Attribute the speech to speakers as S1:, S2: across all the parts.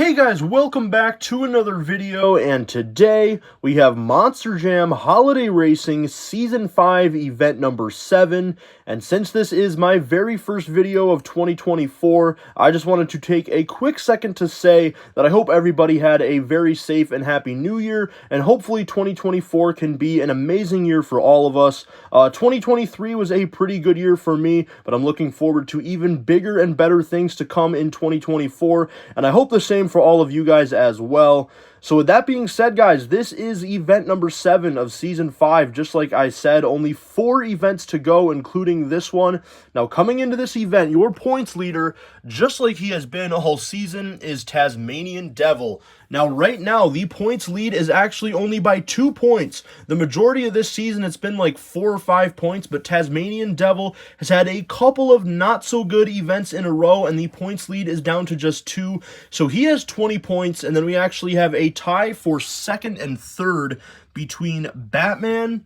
S1: Hey guys, welcome back to another video, and today we have Monster Jam Holiday Racing Season 5 event number 7, and since this is my very first video of 2024, I just wanted to take a quick second to say that I hope everybody had a very safe and happy new year, and hopefully 2024 can be an amazing year for all of us. 2023 was a pretty good year for me, but I'm looking forward to even bigger and better things to come in 2024, and I hope the same for all of you guys as well. So with that being said, guys, this is event number 7 of Season 5. Just like I said, only 4 events to go, including this one. Now, coming into this event, your points leader, just like he has been all season, is Tasmanian Devil. Now, right now, the points lead is actually only by 2 points. The majority of this season, it's been like 4 or 5 points, but Tasmanian Devil has had a couple of not-so-good events in a row, and the points lead is down to just 2. So he has 20 points, and then we actually have a tie for second and third between Batman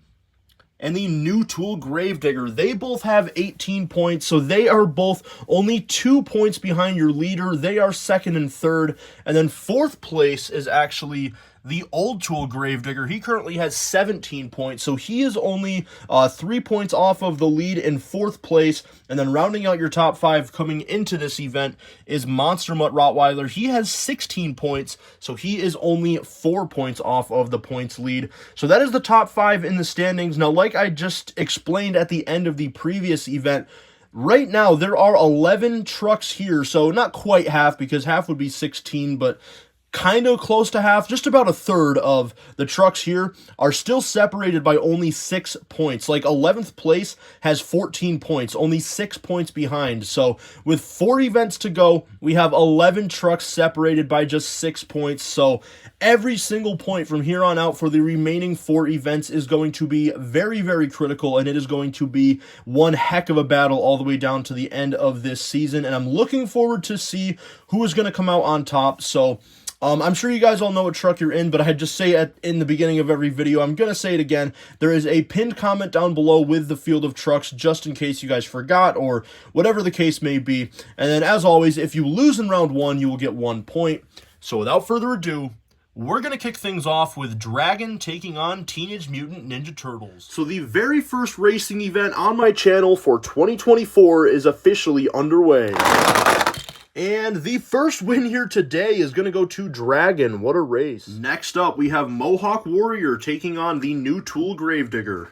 S1: and the New Tool Gravedigger. They both have 18 points, so they are both only 2 points behind your leader. They are second and third, and then fourth place is actually the Old Tool Gravedigger. He currently has 17 points, so he is only 3 points off of the lead in fourth place. And then rounding out your top 5 coming into this event is Monster Mutt Rottweiler. He has 16 points, so he is only 4 points off of the points lead. So that is the top 5 in the standings. Now, like I just explained at the end of the previous event, right now there are 11 trucks here, so not quite half, because half would be 16, but kind of close to half, just about a third of the trucks here are still separated by only 6 points. Like 11th place has 14 points, only 6 points behind. So with 4 events to go, we have 11 trucks separated by just 6 points. So every single point from here on out for the remaining 4 events is going to be very, very critical, and it is going to be one heck of a battle all the way down to the end of this season. And I'm looking forward to see who is going to come out on top. So I'm sure you guys all know what truck you're in, but I just say in the beginning of every video, I'm going to say it again, there is a pinned comment down below with the field of trucks, just in case you guys forgot, or whatever the case may be. And then, as always, if you lose in round 1, you will get 1 point. So without further ado, we're going to kick things off with Dragon taking on Teenage Mutant Ninja Turtles. So the very first racing event on my channel for 2024 is officially underway. And the first win here today is going to go to Dragon. What a race. Next up, we have Mohawk Warrior taking on the New Tool Gravedigger.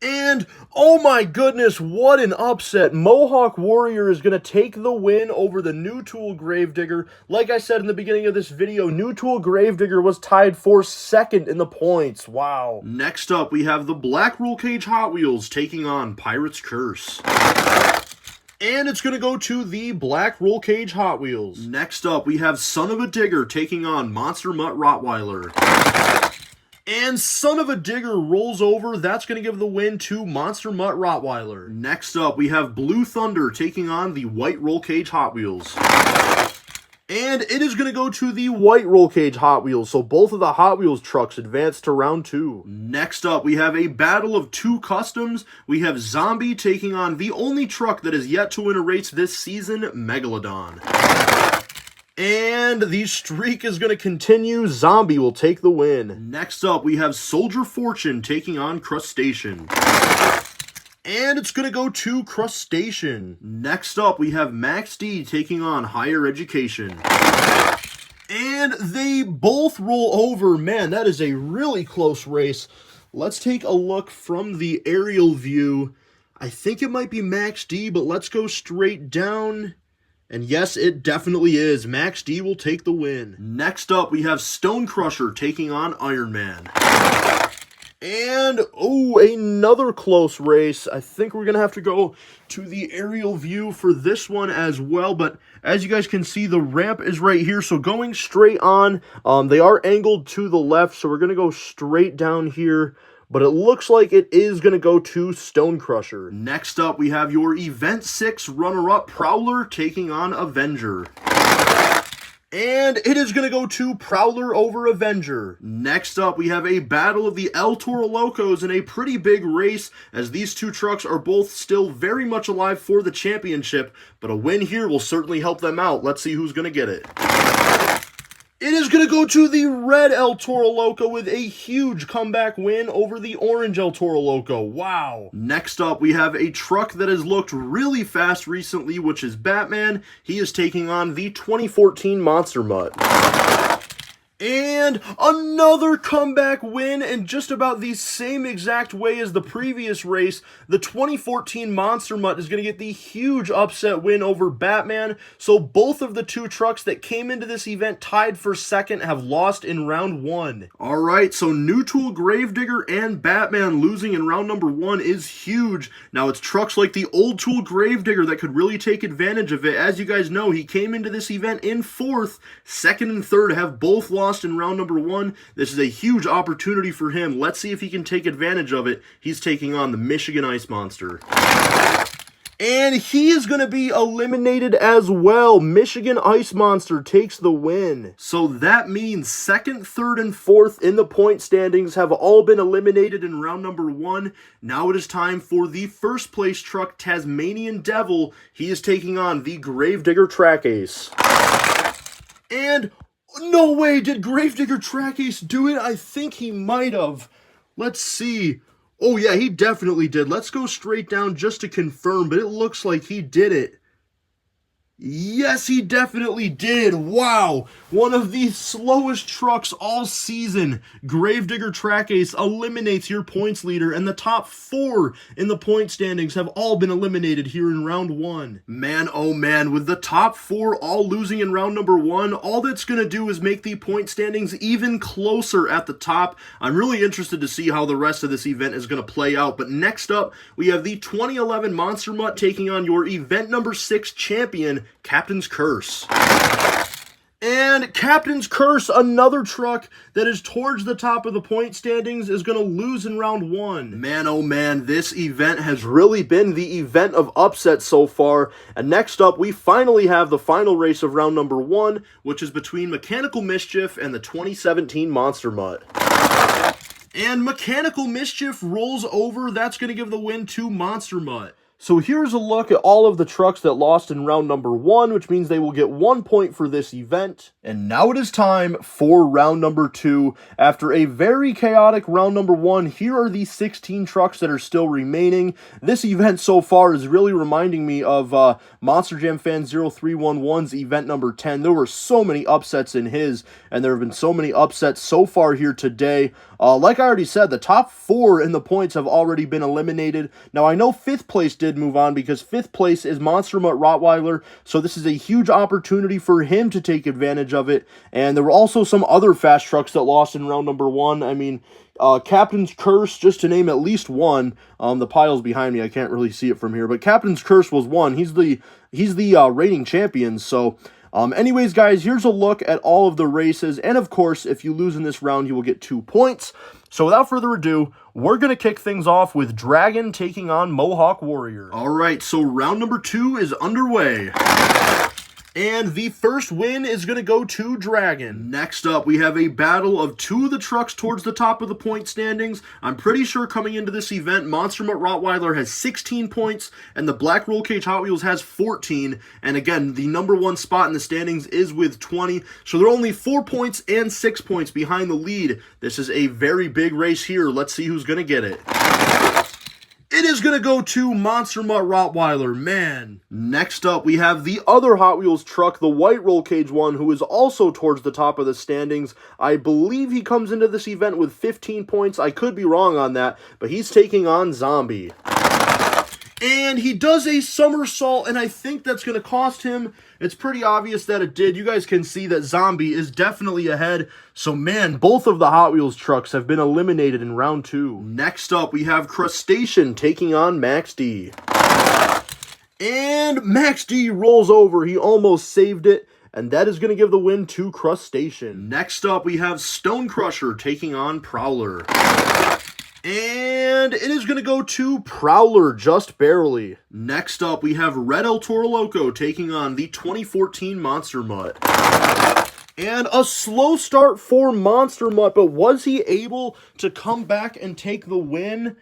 S1: And, oh my goodness, what an upset. Mohawk Warrior is going to take the win over the New Tool Gravedigger. Like I said in the beginning of this video, New Tool Gravedigger was tied for second in the points. Wow. Next up, we have the Black Roll Cage Hot Wheels taking on Pirate's Curse. And it's going to go to the Black Roll Cage Hot Wheels. Next up, we have Son of a Digger taking on Monster Mutt Rottweiler. And Son of a Digger rolls over. That's going to give the win to Monster Mutt Rottweiler. Next up, we have Blue Thunder taking on the White Roll Cage Hot Wheels. And it is going to go to the White Roll Cage Hot Wheels, so both of the Hot Wheels trucks advance to round 2. Next up, we have a battle of 2 customs. We have Zombie taking on the only truck that is yet to win a race this season, Megalodon. And the streak is going to continue. Zombie will take the win. Next up, we have Soldier Fortune taking on Crustacean. And it's going to go to Crustacean. Next up, we have Max D taking on Higher Education. And they both roll over. Man, that is a really close race. Let's take a look from the aerial view. I think it might be Max D, but let's go straight down. And yes, it definitely is. Max D will take the win. Next up, we have Stone Crusher taking on Iron Man. And, oh, another close race. I think we're going to have to go to the aerial view for this one as well. But as you guys can see, the ramp is right here. So going straight on, they are angled to the left. So we're going to go straight down here. But it looks like it is going to go to Stone Crusher. Next up, we have your Event 6 runner-up Prowler taking on Avenger. And it is going to go to Prowler over Avenger. Next up, we have a battle of the El Toro Locos in a pretty big race, as these two trucks are both still very much alive for the championship, but a win here will certainly help them out. Let's see who's going to get it. It is going to go to the red El Toro Loco with a huge comeback win over the orange El Toro Loco. Wow. Next up, we have a truck that has looked really fast recently, which is Batman. He is taking on the 2014 Monster Mutt. And another comeback win in just about the same exact way as the previous race. The 2014 Monster Mutt is going to get the huge upset win over Batman. So both of the two trucks that came into this event tied for second have lost in round one. Alright, so New Tool Gravedigger and Batman losing in round number one is huge. Now it's trucks like the Old Tool Gravedigger that could really take advantage of it. As you guys know, he came into this event in fourth. Second and third have both lost in round number one. This is a huge opportunity for him. Let's see if he can take advantage of it. He's taking on the Michigan Ice Monster. And he is going to be eliminated as well. Michigan Ice Monster takes the win. So that means second, third, and fourth in the point standings have all been eliminated in round number one. Now it is time for the first place truck, Tasmanian Devil. He is taking on the Gravedigger Track Ace. And no way, did Gravedigger Track Ace do it? I think he might have. Let's see. Oh yeah, he definitely did. Let's go straight down just to confirm, but it looks like he did it. Yes, he definitely did. Wow. One of the slowest trucks all season. Gravedigger Track Ace eliminates your points leader, and the top four in the point standings have all been eliminated here in round one. Man, oh man, with the top four all losing in round number one, all that's going to do is make the point standings even closer at the top. I'm really interested to see how the rest of this event is going to play out, but next up, we have the 2011 Monster Mutt taking on your event number 6 champion, Captain's Curse. And Captain's Curse, another truck that is towards the top of the point standings, is going to lose in round one. Man, oh man, this event has really been the event of upset so far. And next up, we finally have the final race of round number one, which is between Mechanical Mischief and the 2017 Monster Mutt. And Mechanical Mischief rolls over. That's going to give the win to Monster Mutt. So here's a look at all of the trucks that lost in round number one, which means they will get 1 point for this event. And now it is time for round number two. After a very chaotic round number one, here are the 16 trucks that are still remaining. This event so far is really reminding me of Monster Jam Fan 0311's event number 10. There were so many upsets in his, and there have been so many upsets so far here today. Like I already said, the top four in the points have already been eliminated. Now, I know 5th place did move on because 5th place is Monster Mutt Rottweiler, so this is a huge opportunity for him to take advantage of it. And there were also some other fast trucks that lost in round number one. I mean, Captain's Curse, just to name at least one. The pile's behind me, I can't really see it from here, but Captain's Curse was one. He's the reigning champion, so... anyways, guys, here's a look at all of the races, and of course, if you lose in this round, you will get 2 points. So without further ado, we're going to kick things off with Dragon taking on Mohawk Warrior. Alright, so round number 2 is underway. And the first win is going to go to Dragon. Next up, we have a battle of 2 of the trucks towards the top of the point standings. I'm pretty sure coming into this event, Monster Mutt Rottweiler has 16 points, and the Black Roll Cage Hot Wheels has 14. And again, the number 1 spot in the standings is with 20. So they're only 4 points and 6 points behind the lead. This is a very big race here. Let's see who's going to get it. It is going to go to Monster Mutt Rottweiler, man. Next up, we have the other Hot Wheels truck, the White Roll Cage one, who is also towards the top of the standings. I believe he comes into this event with 15 points. I could be wrong on that, but he's taking on Zombie. And he does a somersault, and I think that's going to cost him. It's pretty obvious that it did. You guys can see that Zombie is definitely ahead. So, man, both of the Hot Wheels trucks have been eliminated in round 2. Next up, we have Crustacean taking on Max D. And Max D rolls over. He almost saved it. And that is going to give the win to Crustacean. Next up, we have Stone Crusher taking on Prowler. And it is going to go to Prowler, just barely. Next up, we have Red El Toro Loco taking on the 2014 Monster Mutt. And a slow start for Monster Mutt, but was he able to come back and take the win?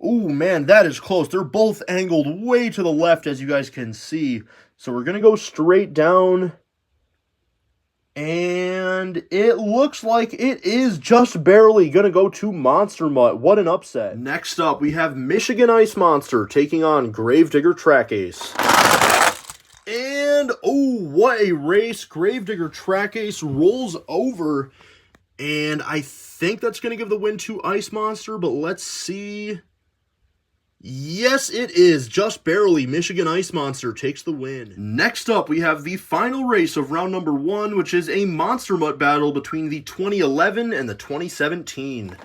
S1: Ooh, man, that is close. They're both angled way to the left, as you guys can see. So we're going to go straight down. And it looks like it is just barely going to go to Monster Mutt. What an upset. Next up, we have Michigan Ice Monster taking on Gravedigger Track Ace. And, oh, what a race. Gravedigger Track Ace rolls over. And I think that's going to give the win to Ice Monster, but let's see. Yes, it is. Just barely. Michigan Ice Monster takes the win. Next up, we have the final race of round number 1, which is a Monster Mutt battle between the 2011 and the 2017.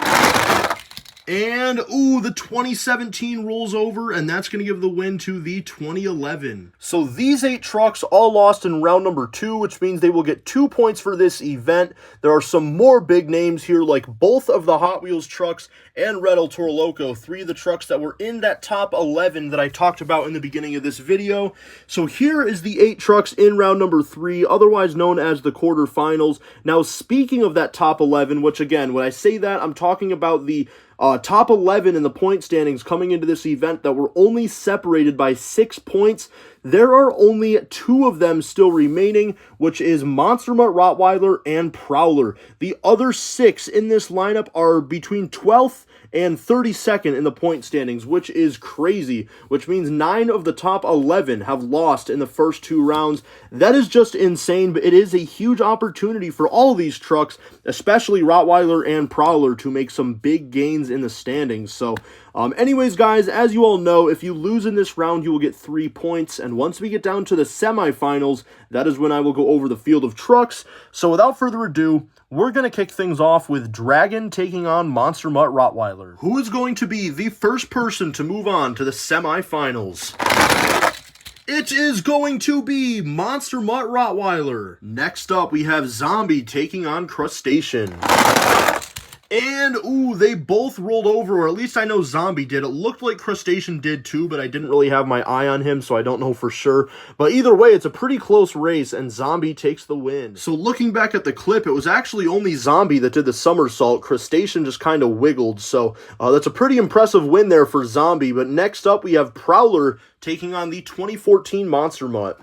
S1: And, ooh, the 2017 rolls over, and that's going to give the win to the 2011. So these 8 trucks all lost in round number 2, which means they will get 2 points for this event. There are some more big names here, like both of the Hot Wheels trucks and Red El Toro Loco, 3 of the trucks that were in that top 11 that I talked about in the beginning of this video. So here is the 8 trucks in round number 3, otherwise known as the quarterfinals. Now, speaking of that top 11, which again, when I say that, I'm talking about the top 11 in the point standings coming into this event that were only separated by 6 points. There are only 2 of them still remaining, which is Monster Mutt Rottweiler and Prowler. The other 6 in this lineup are between 12th and 32nd in the point standings, which is crazy, which means 9 of the top 11 have lost in the first 2 rounds. That is just insane, but it is a huge opportunity for all of these trucks, especially Rottweiler and Prowler, to make some big gains in the standings. So, anyways, guys, as you all know, if you lose in this round, you will get 3 points, and once we get down to the semifinals, that is when I will go over the field of trucks. So without further ado, we're going to kick things off with Dragon taking on Monster Mutt Rottweiler. Who is going to be the first person to move on to the semifinals? It is going to be Monster Mutt Rottweiler. Next up, we have Zombie taking on Crustacean. And, ooh, they both rolled over, or at least I know Zombie did. It looked like Crustacean did too, but I didn't really have my eye on him, so I don't know for sure. But either way, it's a pretty close race, and Zombie takes the win. So looking back at the clip, it was actually only Zombie that did the somersault. Crustacean just kind of wiggled, so that's a pretty impressive win there for Zombie. But next up, we have Prowler taking on the 2014 Monster Mutt.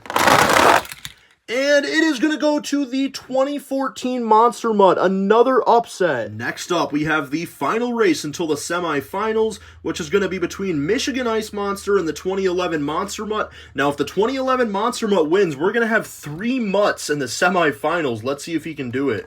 S1: And it is going to go to the 2014 Monster Mutt, another upset. Next up, we have the final race until the semifinals, which is going to be between Michigan Ice Monster and the 2011 Monster Mutt. Now, if the 2011 Monster Mutt wins, we're going to have 3 Mutts in the semifinals. Let's see if he can do it.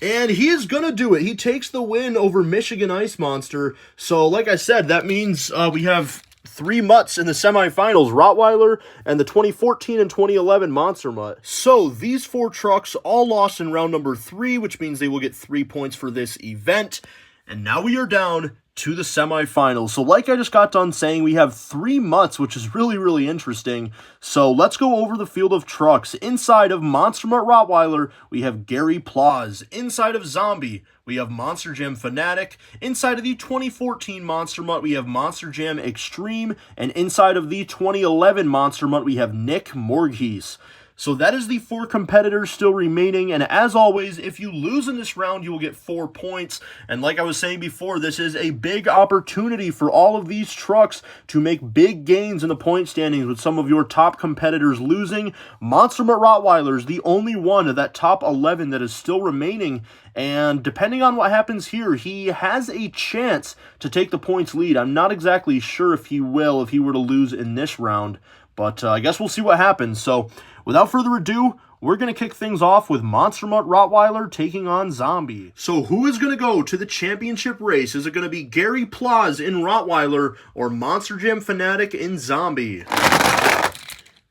S1: And he is going to do it. He takes the win over Michigan Ice Monster. So, like I said, that means we have 3 Mutts in the semifinals, Rottweiler and the 2014 and 2011 Monster Mutt. So these 4 trucks all lost in round number 3, which means they will get 3 points for this event. And now we are down to the semifinals. So like I just got done saying, we have 3 Mutts, which is really, really interesting. So let's go over the field of trucks. Inside of Monster Mutt Rottweiler, we have Gary Plauz. Inside of Zombie, we have Monster Jam Fanatic. Inside of the 2014 Monster Mutt, we have Monster Jam Extreme. And inside of the 2011 Monster Mutt, we have Nick Morghees. So that is the 4 competitors still remaining, and as always, if you lose in this round, you will get 4 points, and like I was saying before, this is a big opportunity for all of these trucks to make big gains in the point standings with some of your top competitors losing. Monster Mutt Rottweiler is the only one of that top 11 that is still remaining, and depending on what happens here, he has a chance to take the points lead. I'm not exactly sure if he will, if he were to lose in this round, but I guess we'll see what happens. So without further ado, we're going to kick things off with Monster Mutt Rottweiler taking on Zombie. So who is going to go to the championship race? Is it going to be Gary Plauz in Rottweiler or Monster Jam Fanatic in Zombie?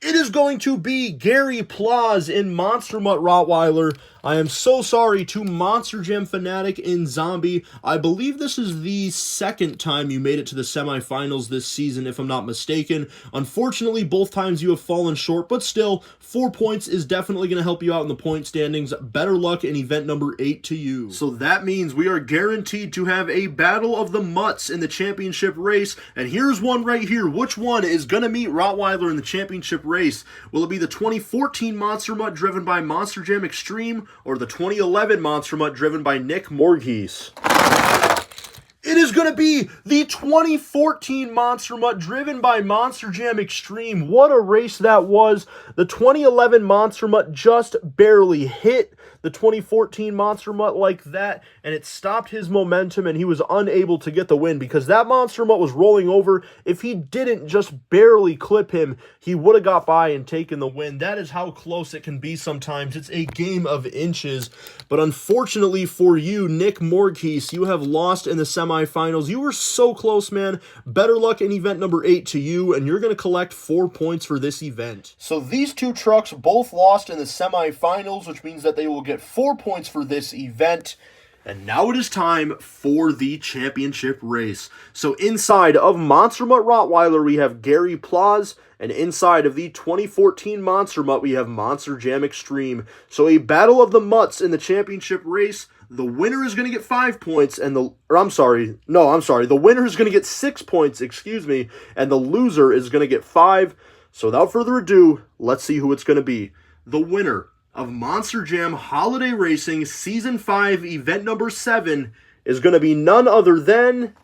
S1: It is going to be Gary Plauz in Monster Mutt Rottweiler. I am so sorry to Monster Jam Fanatic in Zombie. I believe this is the 2nd time you made it to the semifinals this season, if I'm not mistaken. Unfortunately, both times you have fallen short, but still, 4 points is definitely going to help you out in the point standings. Better luck in event number 8 to you. So that means we are guaranteed to have a battle of the Mutts in the championship race, and here's one right here. Which one is going to meet Rottweiler in the championship race? race? Will it be the 2014 Monster Mutt driven by Monster Jam Extreme or the 2011 Monster Mutt driven by Nick Morgese? It is going to be the 2014 Monster Mutt driven by Monster Jam Extreme. What a race that was. The 2011 Monster Mutt just barely hit the 2014 Monster Mutt like that, and it stopped his momentum, and he was unable to get the win because that Monster Mutt was rolling over. If he didn't just barely clip him, he would have got by and taken the win. That is how close it can be sometimes. It's a game of inches, but unfortunately for you, Nick Morgese, you have lost in the semifinals. You were so close, man. Better luck in event number 8 to you, and you're going to collect 4 points for this event. So these two trucks both lost in the semifinals, which means that they will get 4 points for this event. And now it is time for the championship race. So inside of Monster Mutt Rottweiler, we have Gary Plauz. And inside of the 2014 Monster Mutt, we have Monster Jam Extreme. So a battle of the mutts in the championship race. The winner is going to get 5 points, and the winner is going to get 6 points, and the loser is going to get 5. So without further ado, let's see who it's going to be. The winner of Monster Jam Holiday Racing Season 5 Event number 7 is going to be none other than...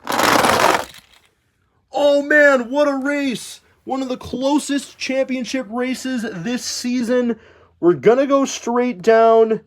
S1: Oh man, what a race! One of the closest championship races this season. We're going to go straight down,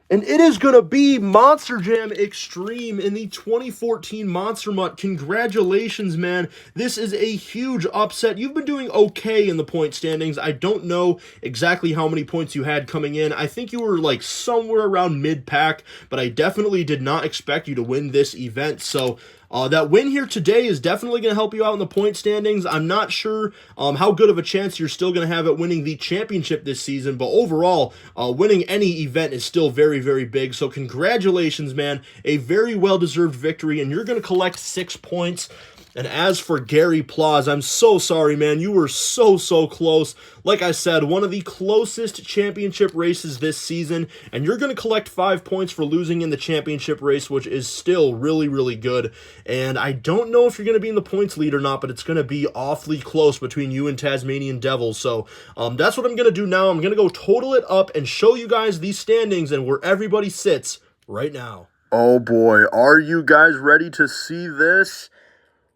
S1: and it is going to be Monster Jam Extreme in the 2014 Monster Mutt. Congratulations, man. This is a huge upset. You've been doing okay in the point standings. I don't know exactly how many points you had coming in. I think you were like somewhere around mid-pack, but I definitely did not expect you to win this event. So that win here today is definitely going to help you out in the point standings. I'm not sure how good of a chance you're still going to have at winning the championship this season, but overall, winning any event is still very, very big. So congratulations, man. A very well-deserved victory, and you're going to collect 6 points. And as for Gary Plauz, I'm so sorry, man. You were so close. Like I said, one of the closest championship races this season, and you're going to collect 5 points for losing in the championship race, which is still really, really good. And I don't know if you're going to be in the points lead or not, but it's going to be awfully close between you and Tasmanian Devil. So that's what I'm going to do now. I'm going to go total it up and show you guys these standings and where everybody sits right now. Oh boy, are you guys ready to see this?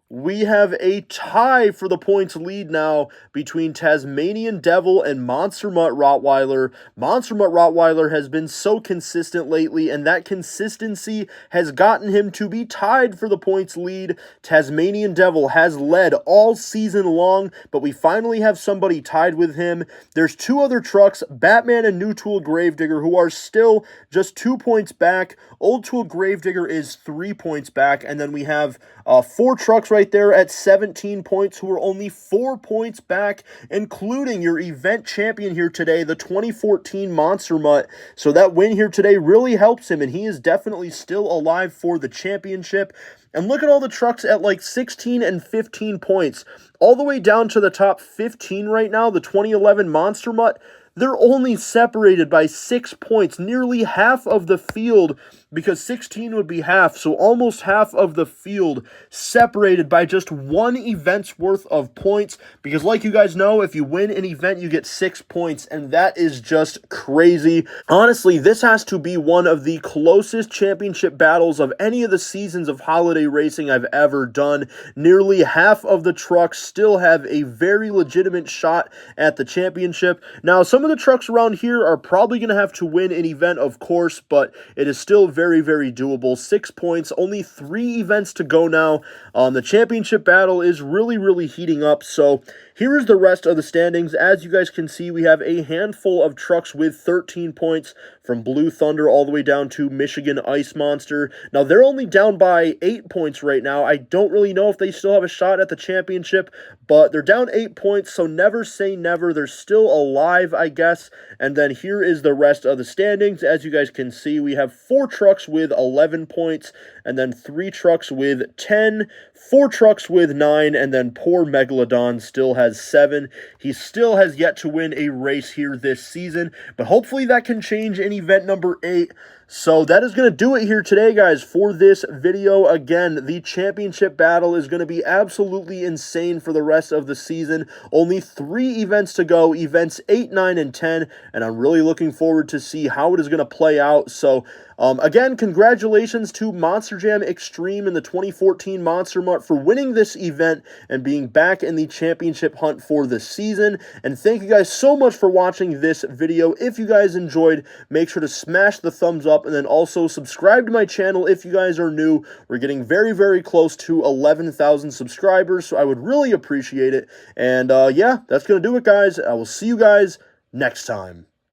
S1: We have a tie for the points lead now between Tasmanian Devil and Monster Mutt Rottweiler. Monster Mutt Rottweiler has been so consistent lately, and that consistency has gotten him to be tied for the points lead. Tasmanian Devil has led all season long, but we finally have somebody tied with him. There's 2 other trucks, Batman and New Tool Gravedigger, who are still just 2 points back. Old Tool Gravedigger is 3 points back, and then we have 4 trucks right there at 17 points who are only 4 points back, including your event champion here today, the 2014 Monster Mutt. So that win here today really helps him, and he is definitely still alive for the championship. And look at all the trucks at like 16 and 15 points. All the way down to the top 15 right now, the 2011 Monster Mutt. They're only separated by 6 points, nearly half of the field, because 16 would be half, so almost half of the field separated by just 1 event's worth of points, because like you guys know, if you win an event, you get 6 points, and that is just crazy. Honestly, this has to be one of the closest championship battles of any of the seasons of holiday racing I've ever done. Nearly half of the trucks still have a very legitimate shot at the championship. Now, some of the trucks around here are probably going to have to win an event, of course, but it is still very, very doable. 6 points, only 3 events to go now. The championship battle is really, really heating up, so here is the rest of the standings. As you guys can see, we have a handful of trucks with 13 points, from Blue Thunder all the way down to Michigan Ice Monster. Now, they're only down by 8 points right now. I don't really know if they still have a shot at the championship, but they're down 8 points, so never say never. They're still alive, I guess. And then here is the rest of the standings. As you guys can see, we have 4 trucks with 11 points, and then 3 trucks with 10, 4 trucks with 9, and then poor Megalodon still has has 7. He still has yet to win a race here this season, but hopefully that can change in event number 8. So that is going to do it here today, guys, for this video. Again, the championship battle is going to be absolutely insane for the rest of the season. Only 3 events to go, events 8, 9, and 10, and I'm really looking forward to see how it is going to play out. So, again, congratulations to Monster Jam Extreme and the 2014 Monster Mutt for winning this event and being back in the championship hunt for the season. And thank you guys so much for watching this video. If you guys enjoyed, make sure to smash the thumbs up and then also subscribe to my channel if you guys are new. We're getting very, very close to 11,000 subscribers, so I would really appreciate it. And yeah, that's going to do it, guys. I will see you guys next time.